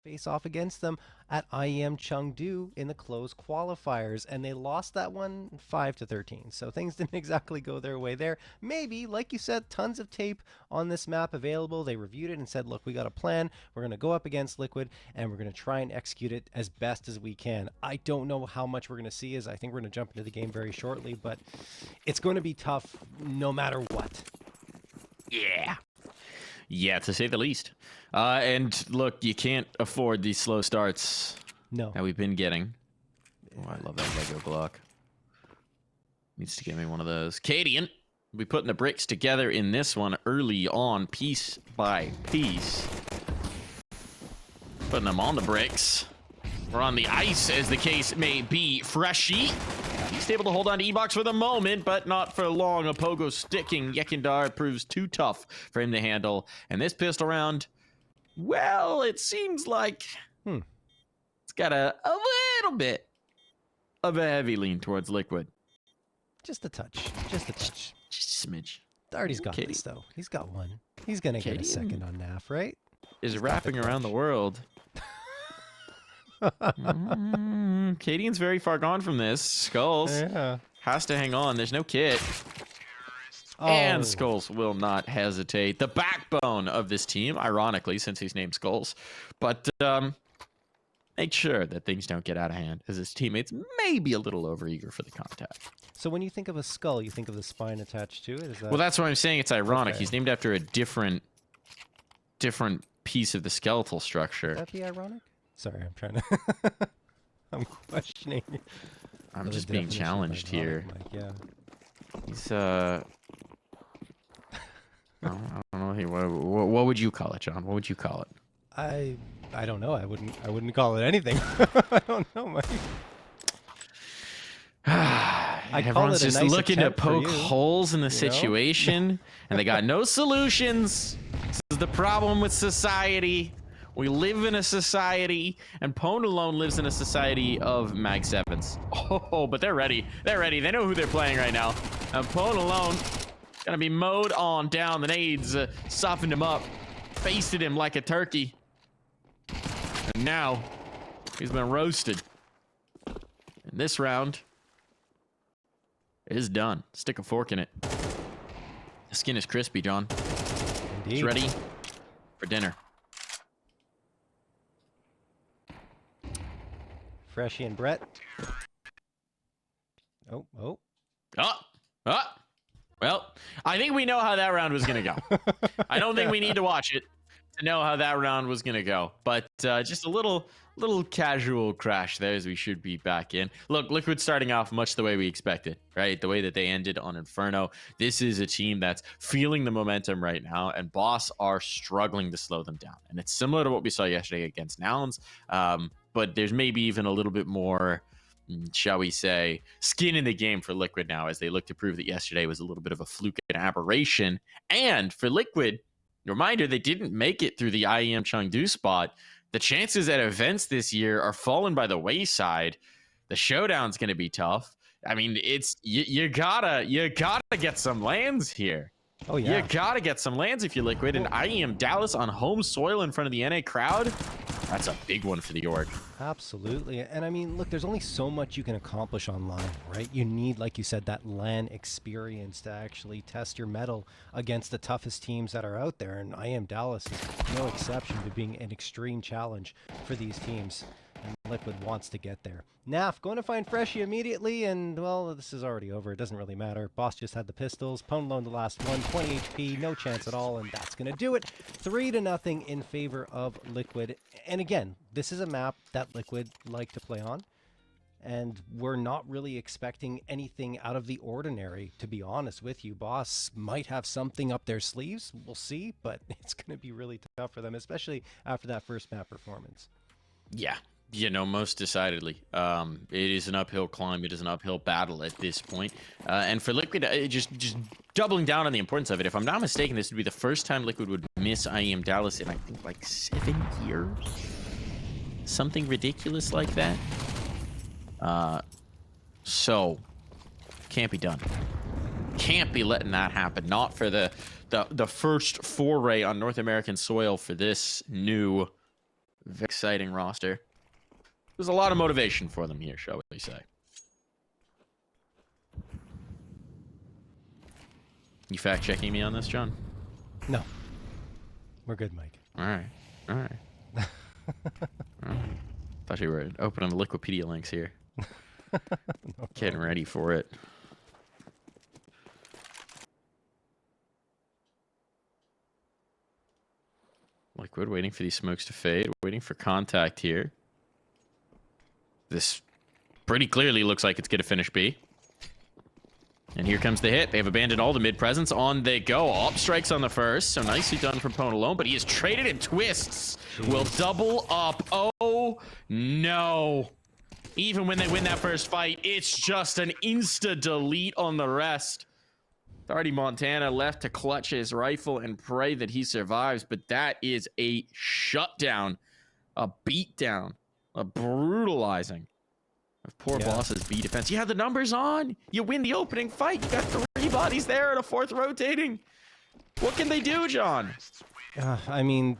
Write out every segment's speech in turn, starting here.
face off against them at IEM Chengdu in the closed qualifiers, and they lost that one 5-13. So things didn't exactly go their way there. Maybe, like you said, tons of tape on this map available. They reviewed it and said, look, we got a plan. We're going to go up against Liquid, and we're going to try and execute it as best as we can. I don't know how much we're going to see, as I think we're going to jump into the game very shortly, but it's going to be tough no matter what. Yeah. Yeah, to say the least. And look, you can't afford these slow starts that we've been getting. Oh, I love that Lego block. Needs to give me one of those. cadiaN, we'll be putting the bricks together in this one early on, piece by piece. Putting them on the bricks. Or on the ice, as the case may be. Freshy. He's able to hold on to E-Box for the moment, but not for long. A pogo sticking Yekindar proves too tough for him to handle. And this pistol round, well, it seems like it's got a little bit of a heavy lean towards Liquid. Just a touch. Just a touch. Just a smidge. Already's got this, though. He's got one. He's going to get a second on NAF, right? Is wrapping around the world. cadiaN's very far gone from this. Skullz has to hang on. There's no kit. And Skullz will not hesitate. The backbone of this team, ironically, since he's named Skullz. But make sure that things don't get out of hand, as his teammates may be a little overeager for the contact. So when you think of a skull, you think of the spine attached to it? Is that... Well, that's what I'm saying. It's ironic. Okay. He's named after a different piece of the skeletal structure. Would that be ironic? Sorry, I'm trying to... I'm questioning. I'm just being challenged here. Like, yeah. He's, I don't know. Hey, what would you call it, John? What would you call it? I don't know. I wouldn't call it anything. I don't know, Mike. Everyone's just looking to poke holes in the situation, and they got no solutions. This is the problem with society. We live in a society, and Pwn alone lives in a society of Mag 7s. Oh, but they're ready. They're ready. They know who they're playing right now. And Pwn alone gonna be mowed on down. The nades softened him up, pasted him like a turkey. And now he's been roasted. And this round is done. Stick a fork in it. The skin is crispy, John. Indeed. It's ready for dinner. Freshy and Brett. Oh. Well, I think we know how that round was going to go. I don't think we need to watch it to know how that round was going to go. But just a little casual crash there, as we should be back in. Look, Liquid starting off much the way we expected, right? The way that they ended on Inferno. This is a team that's feeling the momentum right now, and Boss are struggling to slow them down. And it's similar to what we saw yesterday against Nowlands, but there's maybe even a little bit more, shall we say, skin in the game for Liquid now, as they look to prove that yesterday was a little bit of a fluke and aberration. And for Liquid, reminder, they didn't make it through the IEM Chengdu spot. The chances at events this year are fallen by the wayside. The showdown's going to be tough. I mean, it's you gotta get some lands here. Oh yeah, you gotta get some lands if you're Liquid. And IEM Dallas on home soil in front of the NA crowd. That's a big one for the org. Absolutely. And I mean, look, there's only so much you can accomplish online, right? You need, like you said, that LAN experience to actually test your mettle against the toughest teams that are out there. And IEM Dallas is no exception to being an extreme challenge for these teams. And Liquid wants to get there. NAF going to find Freshy immediately, and well, this is already over. It doesn't really matter. Boss just had the pistols. Pwn alone the last one. 20 HP, no chance at all, and that's going to do it. 3-0 in favor of Liquid. And again, this is a map that Liquid like to play on, and we're not really expecting anything out of the ordinary, to be honest with you. Boss might have something up their sleeves. We'll see, but it's going to be really tough for them, especially after that first map performance. Yeah. You know, most decidedly. It is an uphill climb. It is an uphill battle at this point. And for Liquid, just doubling down on the importance of it. If I'm not mistaken, this would be the first time Liquid would miss IEM Dallas in, I think, like 7 years. Something ridiculous like that. So, can't be done. Can't be letting that happen. Not for the first foray on North American soil for this new Very exciting roster. There's a lot of motivation for them here, shall we say. You fact-checking me on this, John? No. We're good, Mike. All right. All right. All right. Thought you were opening the Wikipedia links here. No, Getting ready for it. Liquid waiting for these smokes to fade. Waiting for contact here. This pretty clearly looks like it's going to finish B. And here comes the hit. They've abandoned all the mid presence. On they go. Op strikes on the first. So nicely done from Pwn alone. But he is traded and twists. Will double up. Oh, no. Even when they win that first fight, it's just an insta-delete on the rest. Already Montana left to clutch his rifle and pray that he survives. But that is a shutdown. A beatdown. A brutalizing of poor Boss's B defense. You had the numbers on. You win the opening fight. You got 3 bodies there and a 4th rotating. What can they do, John? I mean,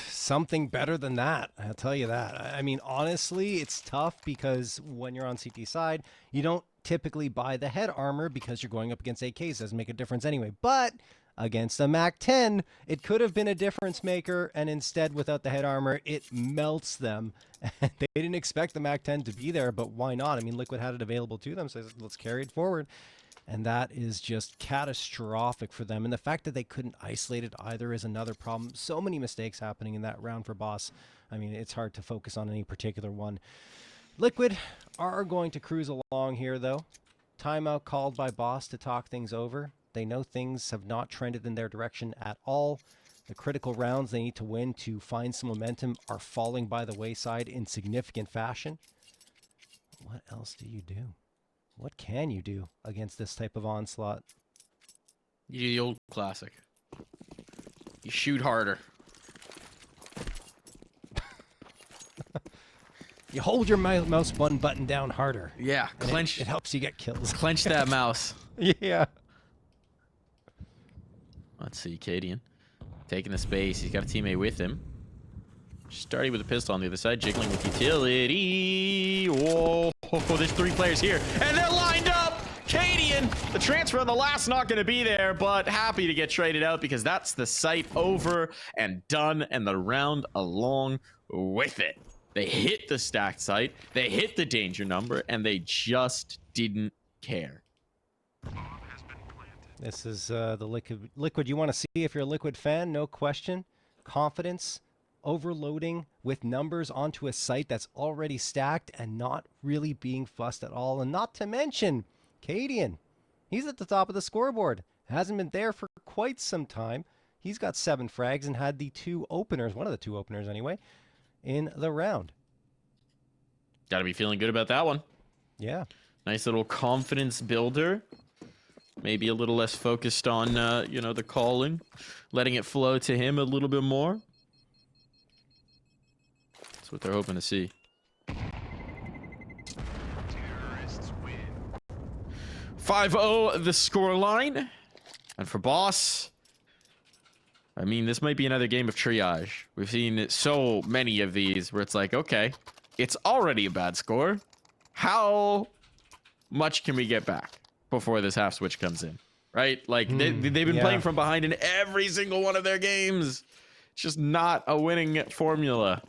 something better than that. I'll tell you that. I mean, honestly, it's tough because when you're on CT side, you don't typically buy the head armor because you're going up against AKs. Doesn't make a difference anyway. But against a MAC-10, it could have been a difference maker, and instead, without the head armor, it melts them. They didn't expect the MAC-10 to be there, but why not? I mean, Liquid had it available to them, so let's carry it forward. And that is just catastrophic for them. And the fact that they couldn't isolate it either is another problem. So many mistakes happening in that round for Boss. I mean, it's hard to focus on any particular one. Liquid are going to cruise along here, though. Timeout called by Boss to talk things over. They know things have not trended in their direction at all. The critical rounds they need to win to find some momentum are falling by the wayside in significant fashion. What else do you do? What can you do against this type of onslaught? You do the old classic. You shoot harder. You hold your mouse button down harder. Yeah, clench. It helps you get kills. Clench that mouse. Yeah. Let's see, cadiaN taking the space. He's got a teammate with him. Starting with a pistol on the other side, jiggling with utility. Whoa, there's 3 players here, and they're lined up. cadiaN, the transfer on the last not going to be there, but happy to get traded out because that's the site over and done, and the round along with it. They hit the stacked site, they hit the danger number, and they just didn't care. This is the Liquid you want to see if you're a Liquid fan, no question. Confidence, overloading with numbers onto a site that's already stacked and not really being fussed at all. And not to mention, cadiaN, he's at the top of the scoreboard. Hasn't been there for quite some time. He's got 7 frags and had the 2 openers, one of the 2 openers anyway, in the round. Got to be feeling good about that one. Yeah. Nice little confidence builder. Maybe a little less focused on, you know, the calling. Letting it flow to him a little bit more. That's what they're hoping to see. 5-0 the scoreline. And for Boss, I mean, this might be another game of triage. We've seen so many of these where it's like, okay, it's already a bad score. How much can we get back before this half switch comes in? Right? Like, they've been playing from behind in every single one of their games. It's just not a winning formula.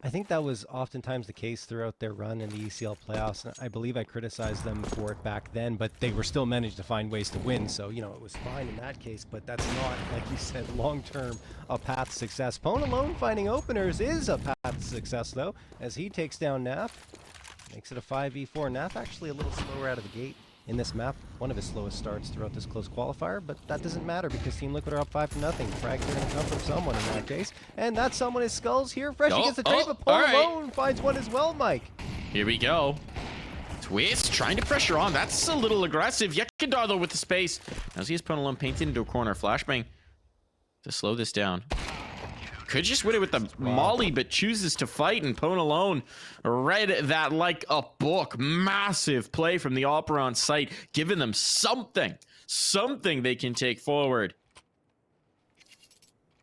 I think that was oftentimes the case throughout their run in the ECL playoffs. And I believe I criticized them for it back then, but they were still managed to find ways to win. So, you know, it was fine in that case, but that's not, like you said, long-term a path to success. Pwn alone finding openers is a path to success, though, as he takes down Naf. Makes it a 5v4. Naf actually a little slower out of the gate in this map. One of his slowest starts throughout this close qualifier, but that doesn't matter because Team Liquid are up 5-0. Frags are going to come from someone in that case. And that someone is Skullz here. Fresh gets the trade, but Pwn alone finds one as well, Mike. Here we go. Twist, trying to pressure on. That's a little aggressive. Yekindar, though, with the space. Now he has Pwn alone painted into a corner. Flashbang to slow this down. Could just win it with the molly, but chooses to fight, and Pwn alone read that like a book. Massive play from the Operon site, giving them something they can take forward.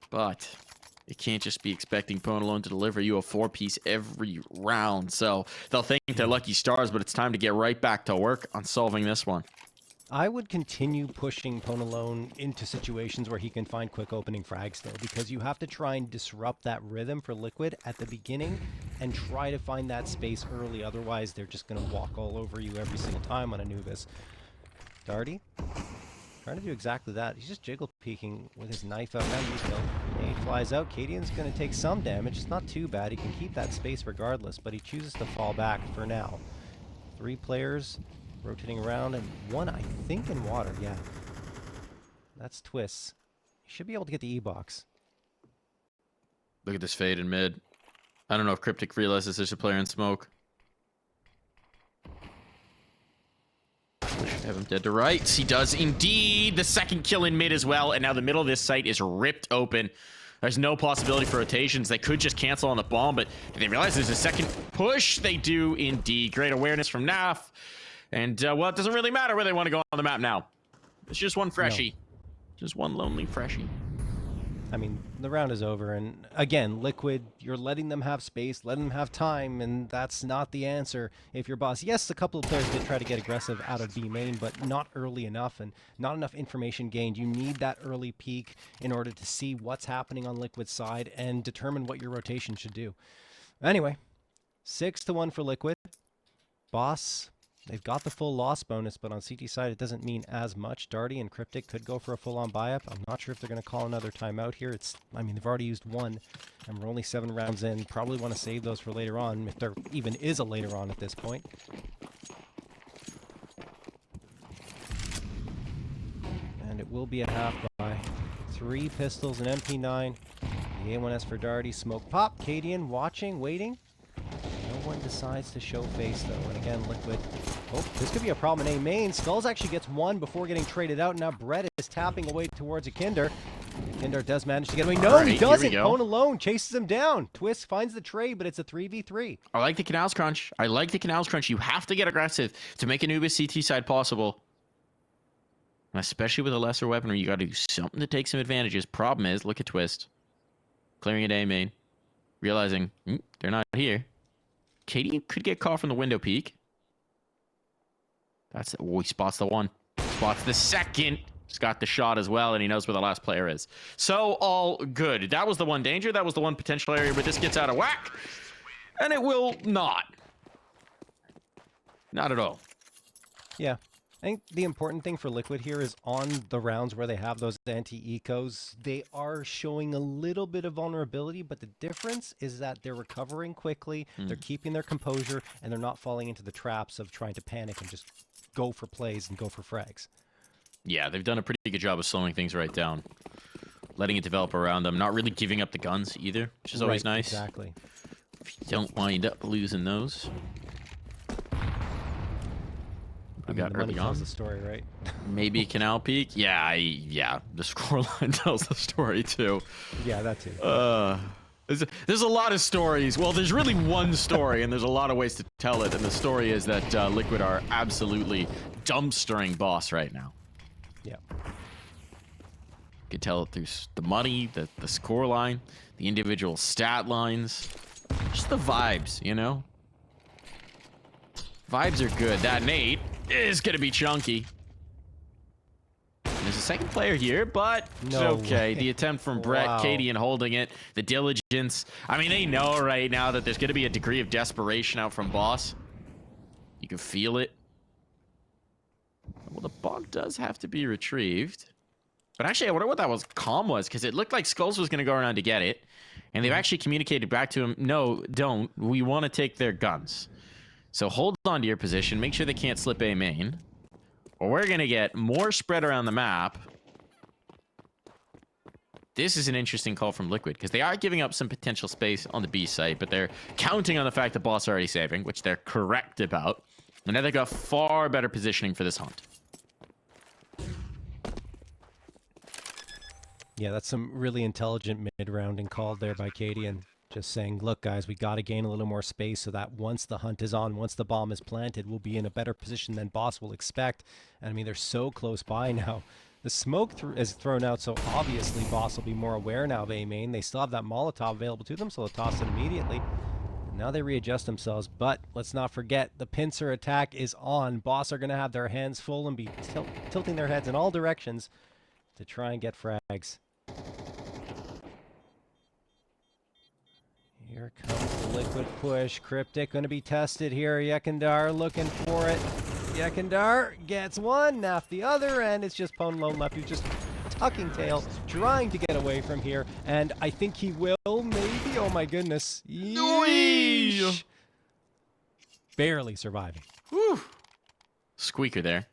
But You can't just be expecting Pone to deliver you a 4-piece every round. So they'll think they're lucky stars, but it's time to get right back to work on solving this one. I would continue pushing Pone into situations where he can find quick opening frags still, because you have to try and disrupt that rhythm for Liquid at the beginning and try to find that space early. Otherwise, they're just going to walk all over you every single time on Anubis. Darty, trying to do exactly that. He's just jiggle peeking with his knife out. Now he flies out. cadiaN's going to take some damage. It's not too bad. He can keep that space regardless, but he chooses to fall back for now. 3 players rotating around, and 1, I think, in water. Yeah. That's Twists. He should be able to get the E-box. Look at this fade in mid. I don't know if Cryptic realizes there's a player in smoke. Have him dead to rights. He does indeed. The second kill in mid as well, and now the middle of this site is ripped open. There's no possibility for rotations. They could just cancel on the bomb, but do they realize there's a second push? They do indeed. Great awareness from Naf. And, well, it doesn't really matter where they want to go on the map now. It's just one freshie. No. Just one lonely freshie. I mean, the round is over, and again, Liquid, you're letting them have space, letting them have time, and that's not the answer if you're boss. Yes, a couple of players did try to get aggressive out of B main, but not early enough, and not enough information gained. You need that early peek in order to see what's happening on Liquid's side and determine what your rotation should do. Anyway, 6-1 for Liquid. Boss, they've got the full loss bonus, but on CT side, it doesn't mean as much. Darty and Cryptic could go for a full-on buy-up. I'm not sure if they're going to call another timeout here. I mean, they've already used 1, and we're only 7 rounds in. Probably want to save those for later on, if there even is a later on at this point. And it will be a half buy. 3 pistols, an MP9. The A1S for Darty. Smoke pop. cadiaN watching, waiting. No one decides to show face, though. And again, Liquid. Oh, this could be a problem in A main. Skullz actually gets 1 before getting traded out. Now Brett is tapping away towards a Kinder. Kinder does manage to get away. No, he doesn't. Pone alone chases him down. Twist finds the trade, but it's a 3v3. I like the Canals Crunch. I like the Canals Crunch. You have to get aggressive to make Anubis CT side possible. And especially with a lesser weaponry, you got to do something to take some advantages. Problem is, look at Twist. Clearing at A main. Realizing they're not here. cadiaN could get caught from the window peak. He spots the 1. Spots the second. He's got the shot as well, and he knows where the last player is. So, all good. That was the one danger. That was the one potential area where this gets out of whack. And it will not. Not at all. Yeah. I think the important thing for Liquid here is on the rounds where they have those anti-ecos, they are showing a little bit of vulnerability, but the difference is that they're recovering quickly, they're keeping their composure, and they're not falling into the traps of trying to panic and just go for plays and go for frags. Yeah, they've done a pretty good job of slowing things right down. Letting it develop around them, not really giving up the guns either, which is always nice. Exactly. If you don't wind up losing those. I mean, the money tells the story, right? Maybe Canal Peak? Yeah, the scoreline tells the story too. Yeah, that too. There's a lot of stories. Well, there's really one story, and there's a lot of ways to tell it. And the story is that Liquid are absolutely dumpstering boss right now. Yeah. You can tell it through the money, the scoreline, the individual stat lines, just the vibes, you know? Vibes are good. That nade is going to be chunky. There's a second player here, but it's okay. The attempt from Brett, cadiaN holding it, the diligence. I mean, they know right now that there's going to be a degree of desperation out from boss. You can feel it. Well, the bog does have to be retrieved. But actually, I wonder what that calm was, because it looked like Skullz was going to go around to get it. And they've actually communicated back to him, no, don't. We want to take their guns. So hold on to your position. Make sure they can't slip A main. Or we're going to get more spread around the map. This is an interesting call from Liquid, because they are giving up some potential space on the B site, but they're counting on the fact that boss already saving, which they're correct about. And now they've got far better positioning for this hunt. Yeah, that's some really intelligent mid-rounding call there by cadiaN. Just saying, look, guys, we got to gain a little more space so that once the hunt is on, once the bomb is planted, we'll be in a better position than boss will expect. And I mean, they're so close by now. The smoke is thrown out, so obviously Boss will be more aware now of A main. They still have that Molotov available to them, so they'll toss it immediately. Now they readjust themselves, but let's not forget the pincer attack is on. Boss are going to have their hands full and be tilting their heads in all directions to try and get frags. Here comes the liquid push. Cryptic going to be tested here. Yekindar looking for it. Yekindar gets one, Naf the other, and it's just Pwn Lone left who's just tucking tail, trying to get away from here, and I think he will, maybe. Oh my goodness. Yeesh. Barely surviving. Whew. Squeaker there.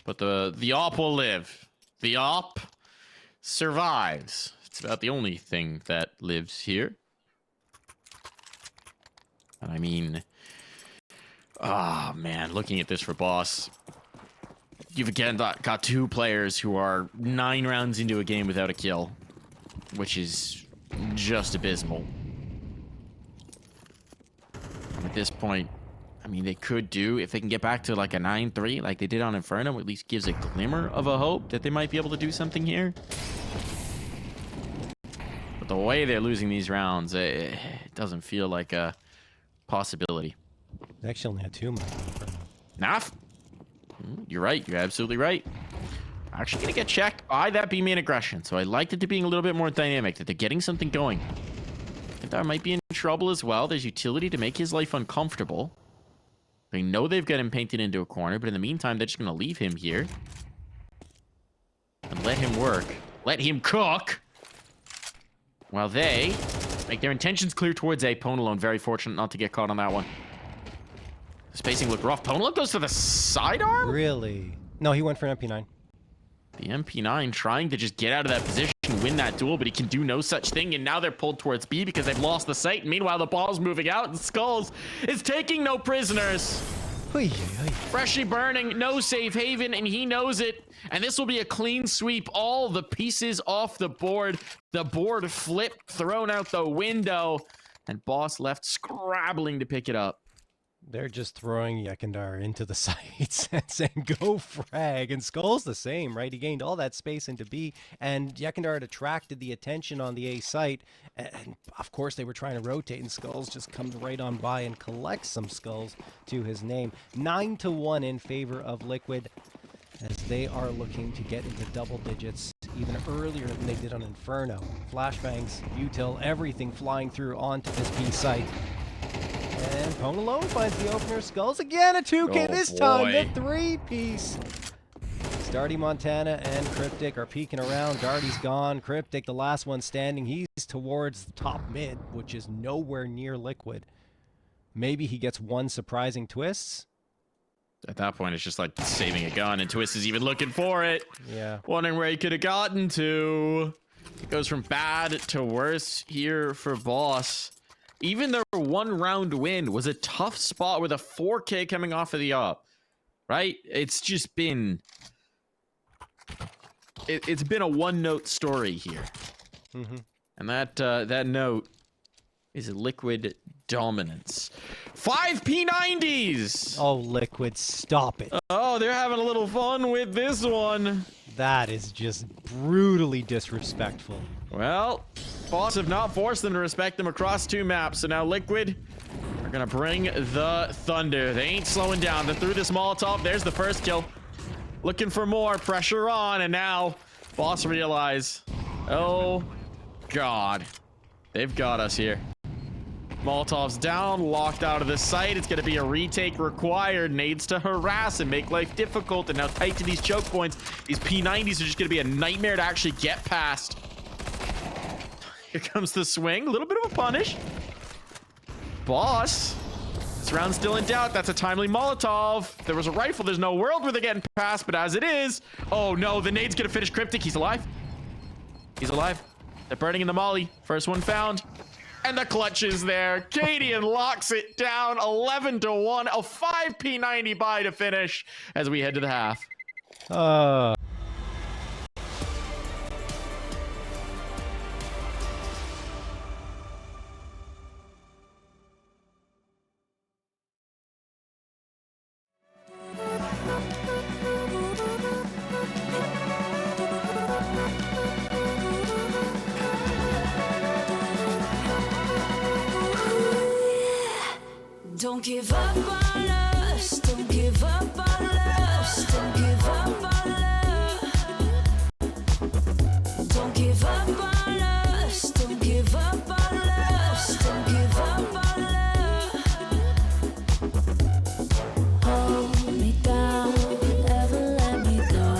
But the op will live. The op survives. It's about the only thing that lives here. And I mean, oh man, looking at this for Boss, you've again got two players who are 9 rounds into a game without a kill, which is just abysmal. And at this point, I mean, they could do, if they can get back to like a 9-3 like they did on Inferno, at least gives a glimmer of a hope that they might be able to do something here. But the way they're losing these rounds, it doesn't feel like a possibility. They actually only had 2 more. Naf, you're right. You're absolutely right. Actually gonna get checked by that B main aggression, so I liked it to being a little bit more dynamic, that they're getting something going. If that might be in trouble as well, there's utility to make his life uncomfortable. They know they've got him painted into a corner, but in the meantime, they're just gonna leave him here and let him work, let him cook, while they make their intentions clear towards A. Pwn Alone, very fortunate not to get caught on that one. The spacing looked rough. Pwn Alone goes to the sidearm? Really? No, he went for an MP9. The MP9 trying to just get out of that position, win that duel, but he can do no such thing, and now they're pulled towards B because they've lost the sight. Meanwhile, the ball's moving out, and Skullz is taking no prisoners. Freshly burning, no safe haven, and he knows it. And this will be a clean sweep. All the pieces off the board. The board flipped, thrown out the window, and Boss left scrabbling to pick it up. They're just throwing Yekindar into the sights and saying, go frag. And Skullz the same, right? He gained all that space into B, and Yekindar had attracted the attention on the A site. And of course, they were trying to rotate, and Skullz just comes right on by and collects some skulls to his name. 9-1 in favor of Liquid, as they are looking to get into double digits even earlier than they did on Inferno. Flashbangs, util, everything flying through onto this B site. And Pwn Alone finds the opener. Skullz again, a 2K this time, the 3-piece. Darty Montana and Cryptic are peeking around. Darty's gone. Cryptic, the last one standing, he's towards the top mid, which is nowhere near Liquid. Maybe he gets one surprising twists. At that point, it's just like saving a gun, and Twist is even looking for it. Yeah. Wondering where he could have gotten to. It goes from bad to worse here for Boss. Even their 1-round win was a tough spot with a 4K coming off of the up, right? It's just been... It's been a one-note story here. Mm-hmm. And that note is Liquid dominance. 5 P90s! Oh, Liquid, stop it. Oh, they're having a little fun with this one. That is just brutally disrespectful. Well, Boss have not forced them to respect them across 2 maps, so now Liquid are gonna bring the thunder. They ain't slowing down. They're through this Molotov. There's the first kill. Looking for more. Pressure on, and now Boss realize, oh God, they've got us here. Molotov's down, locked out of the site. It's gonna be a retake required. Nades to harass and make life difficult, and now tight to these choke points. These P90s are just gonna be a nightmare to actually get past. Here comes the swing. A little bit of a punish. Boss. This round's still in doubt. That's a timely Molotov. If there was a rifle, there's no world where they're getting past, but as it is, oh no, the nade's gonna finish Cryptic. He's alive. He's alive. They're burning in the molly. First one found. And the clutch is there. cadiaN locks it down. 11-1. A 5 P90 buy to finish as we head to the half. Don't give up on us, don't give up on us, don't give up on love. Don't give up on us, don't give up on us, don't give up on love. Hold me down, never let me go.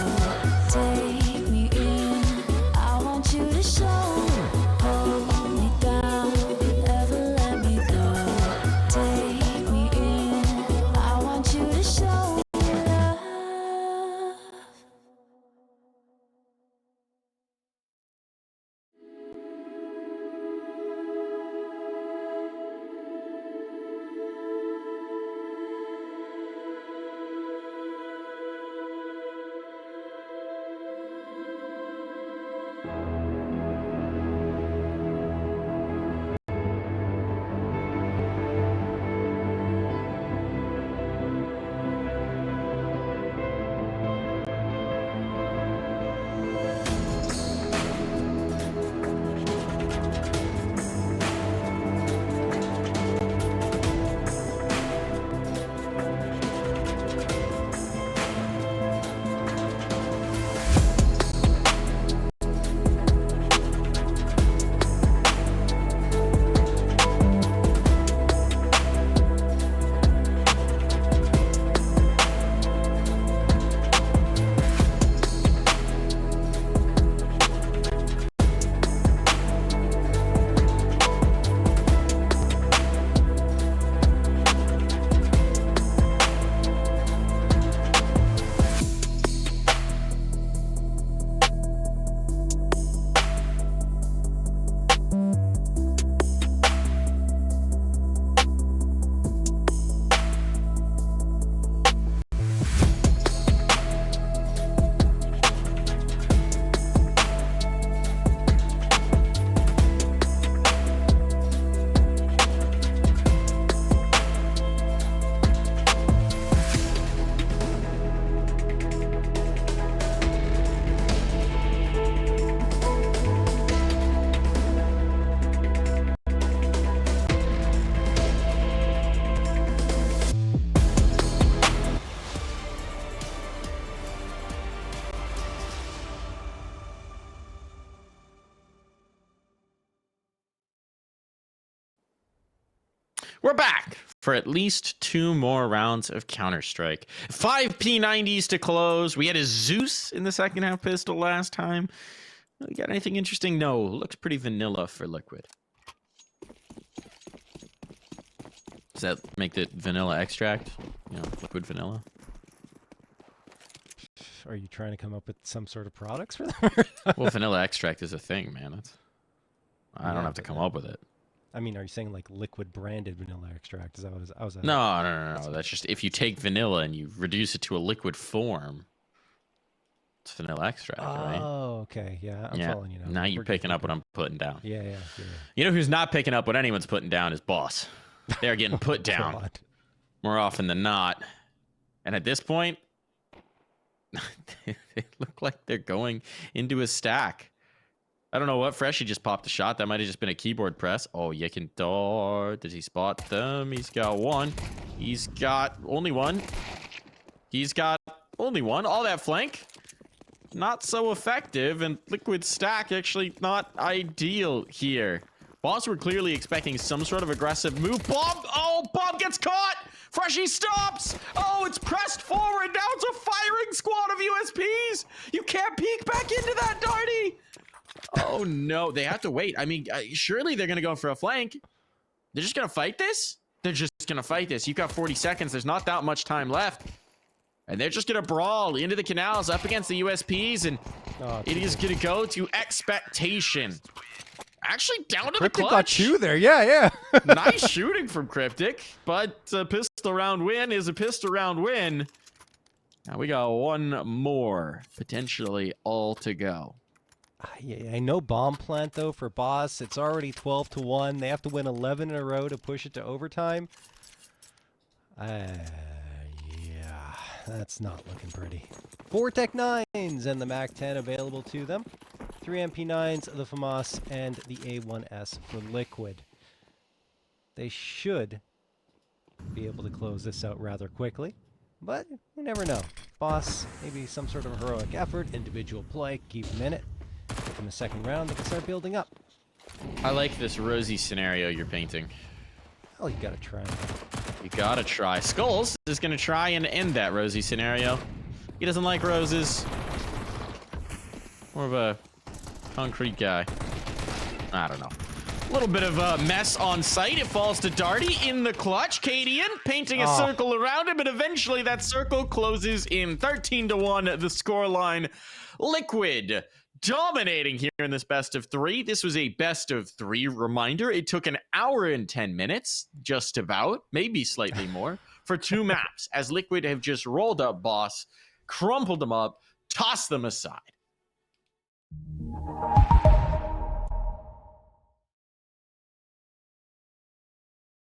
Take me in, I want you to show. Hold me down, never let me go. Take me in, I want you to show love. We're back for at least 2 more rounds of Counter-Strike. 5 P90s to close. We had a Zeus in the second half pistol last time. We got anything interesting? No. Looks pretty vanilla for Liquid. Does that make it vanilla extract? You know, Liquid vanilla? Are you trying to come up with some sort of products for them? Well, vanilla extract is a thing, man. I don't have to come up with it. I mean, are you saying like liquid branded vanilla extract? Is that what I was at? No. That's just if you take vanilla and you reduce it to a liquid form, it's vanilla extract, right? Oh, okay. Yeah, I'm following you now. Now you're picking up what I'm putting down. Yeah. You know who's not picking up what anyone's putting down is Boss. They're getting put down God. more often than not. And at this point, they look like they're going into a stack. I don't know what. Freshie just popped a shot. That might have just been a keyboard press. Oh, Yekindor. Did he spot them? He's got one. He's got only one. He's got only one. All that flank. Not so effective. And Liquid stack actually not ideal here. Boss were clearly expecting some sort of aggressive move. Bomb. Oh, Bomb gets caught. Freshie stops. Oh, it's pressed forward. Now it's a firing squad of USPs. You can't peek back into that, Darty. Oh, no. They have to wait. I mean, surely they're going to go for a flank. They're just going to fight this? They're just going to fight this. You've got 40 seconds. There's not that much time left. And they're just going to brawl into the canals up against the USPs. And it is going to go to expectation. Actually, down to Cryptic the clutch. got you there. Yeah. Nice shooting from Cryptic. But a pistol round win is a pistol round win. Now we got one more. Potentially all to go. Yeah, I know bomb plant though for Boss. It's already 12-1. They have to win 11 in a row to push it to overtime. Yeah, that's not looking pretty. 4 Tech 9s and the Mac 10 available to them. 3 MP9s, the FAMAS, and the A1S for Liquid. They should be able to close this out rather quickly. But you never know. Boss, maybe some sort of heroic effort, individual play, keep him in it. Give him a second round, they can start building up. I like this rosy scenario you're painting. Oh, you gotta try. You gotta try. Skullz is gonna try and end that rosy scenario. He doesn't like roses. More of a concrete guy. I don't know. A little bit of a mess on site. It falls to Darty in the clutch. cadiaN painting a circle around him, but eventually that circle closes in 13-1. The scoreline. Liquid dominating here in this best of 3. This was a best of 3 reminder. It took an hour and 10 minutes, just about, maybe slightly more, for 2 maps, as Liquid have just rolled up Boss, crumpled them up, tossed them aside.